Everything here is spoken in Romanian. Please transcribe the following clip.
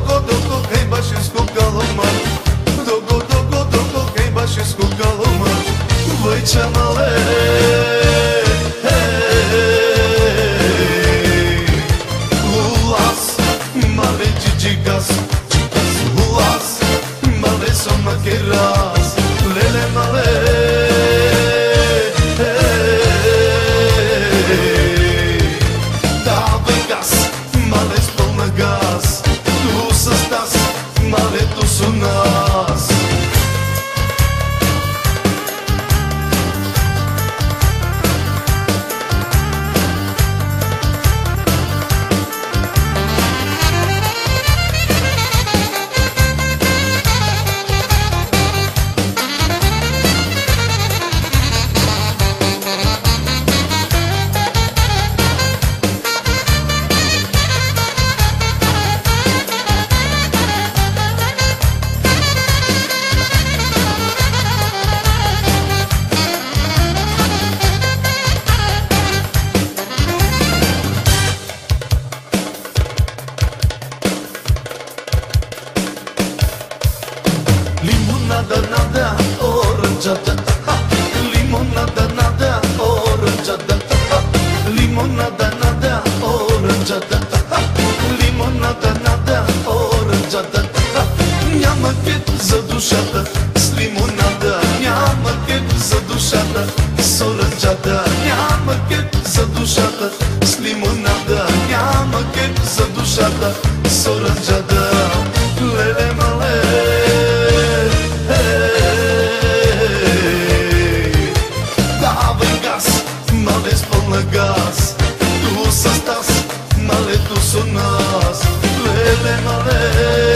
dogo, hej baš iskukalo mar. Dogo, hej baš iskukalo mar. Vojča male, lulas, male džigas, lulas, male somakeras, lele male. Dawaj gaz, male spolna gaz, tu sa stas, male tu su nas. Limonada, nada, oranjada. Limonada, nada, oranjada. Limonada, nada, oranjada. Limonada, nada, oranjada. Няма кеп за душата с лимонада, няма кеп за душата с оранжада, няма кеп за душата с лимонада, няма кеп за душата с оранжада. Леле мале, male spolna gaz, tu sa stas, male tu su nas, lele male.